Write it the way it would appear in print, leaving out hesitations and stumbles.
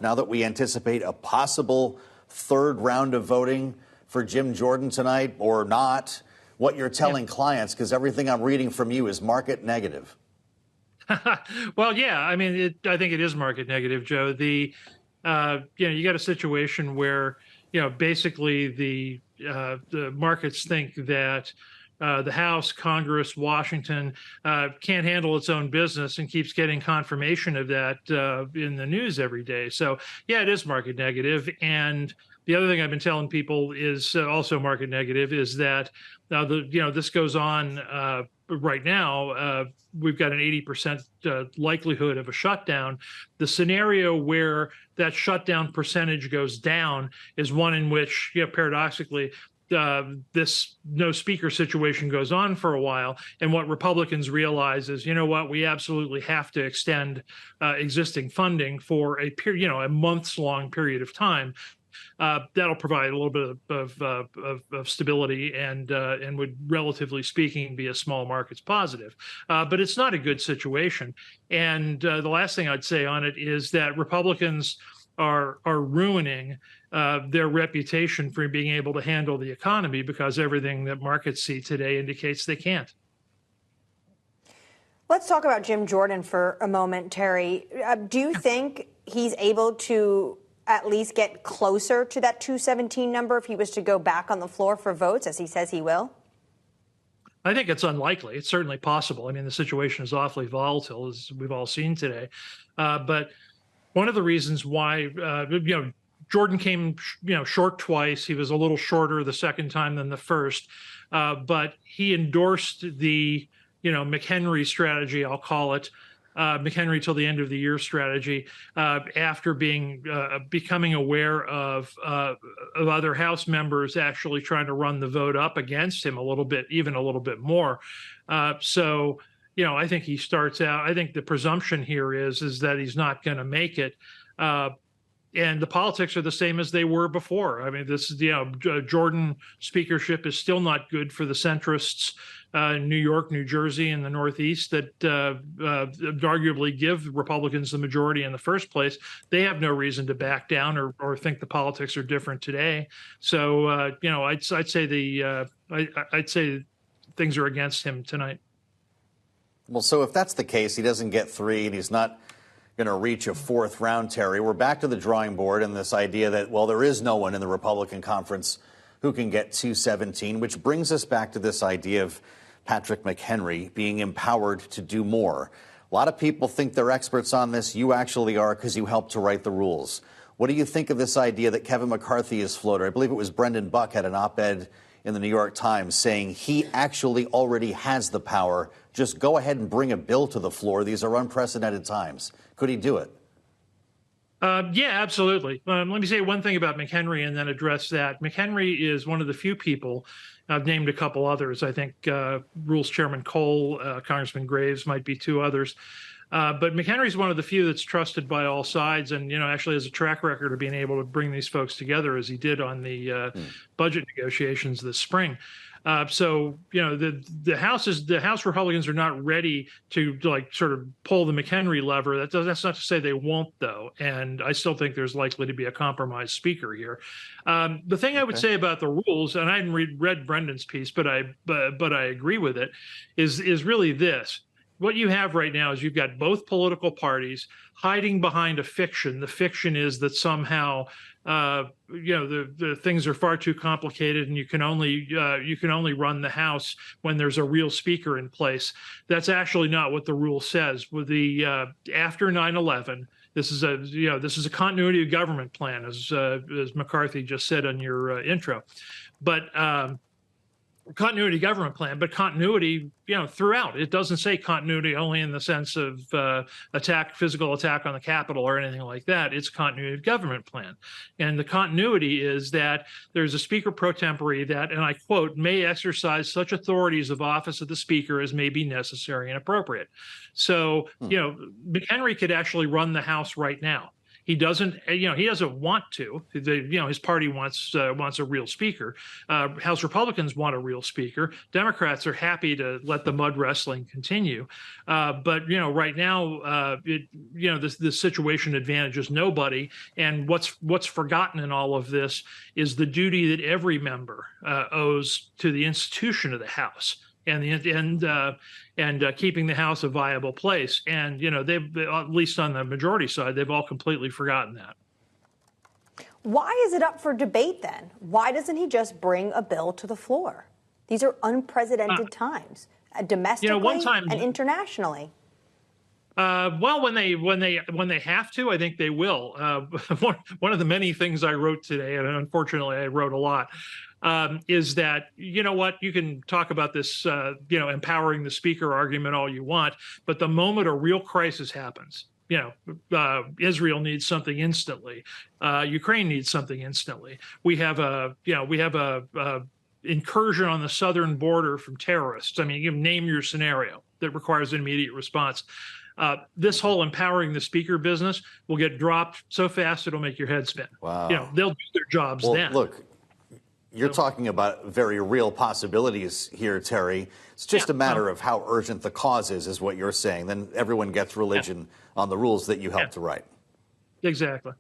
now that we anticipate a possible third round of voting for Jim Jordan tonight or not, what you're telling clients, because everything I'm reading from you is market negative. Well, yeah, I mean, I think it is market negative, Joe. You got a situation where, basically the markets think that the House, Congress, Washington can't handle its own business and keeps getting confirmation of that in the news every day. So, yeah, it is market negative. And the other thing I've been telling people is also market negative is that this goes on right now. We've got an 80% likelihood of a shutdown. The scenario where that shutdown percentage goes down is one in which, paradoxically, this no speaker situation goes on for a while. And what Republicans realize is, we absolutely have to extend existing funding for a period, a months long period of time. That'll provide a little bit of stability and would, relatively speaking, be a small markets positive. But it's not a good situation. And the last thing I'd say on it is that Republicans are ruining their reputation for being able to handle the economy, because everything that markets see today indicates they can't. Let's talk about Jim Jordan for a moment, Terry. Do you think he's able to at least get closer to that 217 number if he was to go back on the floor for votes, as he says he will? I think it's unlikely. It's certainly possible. I mean, the situation is awfully volatile, as we've all seen today. But one of the reasons why, Jordan came, short twice. He was a little shorter the second time than the first. But he endorsed the, McHenry strategy, I'll call it, McHenry till the end of the year strategy, after becoming aware of other House members actually trying to run the vote up against him even a little bit more. So, I think he starts out. I think the presumption here is that he's not going to make it. And the politics are the same as they were before. I mean, this is, Jordan speakership is still not good for the centrists in New York, New Jersey, and the Northeast that arguably give Republicans the majority in the first place. They have no reason to back down or think the politics are different today. So, I'd say I'd say things are against him tonight. Well, so if that's the case, he doesn't get three and he's not going to reach a fourth round, Terry. We're back to the drawing board and this idea that, well, there is no one in the Republican conference who can get 217, which brings us back to this idea of Patrick McHenry being empowered to do more. A lot of people think they're experts on this. You actually are, because you helped to write the rules. What do you think of this idea that Kevin McCarthy has floated? I believe it was Brendan Buck had an op-ed in the New York Times saying he actually already has the power. Just go ahead and bring a bill to the floor. These are unprecedented times. Could he do it? Yeah, absolutely. Let me say one thing about McHenry and then address that. McHenry is one of the few people, I've named a couple others. I think Rules Chairman Cole, Congressman Graves might be two others. But McHenry is one of the few that's trusted by all sides and, actually has a track record of being able to bring these folks together, as he did on the budget negotiations this spring. So, the House Republicans are not ready to sort of pull the McHenry lever. That's not to say they won't, though. And I still think there's likely to be a compromise speaker here. The thing I would say about the rules, and I hadn't read Brendan's piece, but I agree with it, is really this. What you have right now is you've got both political parties hiding behind a fiction. The fiction is that somehow, the things are far too complicated, and you can only run the House when there's a real speaker in place. That's actually not what the rule says. With the after 9/11, this is a continuity of government plan, as McCarthy just said on your intro, but. Continuity government plan, but continuity, throughout. It doesn't say continuity only in the sense of physical attack on the Capitol or anything like that. It's continuity of government plan. And the continuity is that there's a speaker pro tempore that, and I quote, may exercise such authorities of office of the speaker as may be necessary and appropriate. So, McHenry could actually run the House right now. He doesn't, he doesn't want to. His party wants a real speaker. House Republicans want a real speaker. Democrats are happy to let the mud wrestling continue. But right now, this situation advantages nobody. And what's forgotten in all of this is the duty that every member owes to the institution of the House. And keeping the House a viable place. And, they've, at least on the majority side, they've all completely forgotten that. Why is it up for debate then? Why doesn't he just bring a bill to the floor? These are unprecedented times, domestically and internationally. Well, when they have to, I think they will. One of the many things I wrote today, and unfortunately I wrote a lot, is that, you can talk about this, empowering the speaker argument all you want, but the moment a real crisis happens, Israel needs something instantly. Ukraine needs something instantly. We have a incursion on the southern border from terrorists. I mean, you name your scenario that requires an immediate response. This whole empowering the speaker business will get dropped so fast it'll make your head spin. Wow. They'll do their jobs then. Look, you're talking about very real possibilities here, Terry. It's just a matter of how urgent the cause is what you're saying. Then everyone gets religion on the rules that you helped to write. Exactly.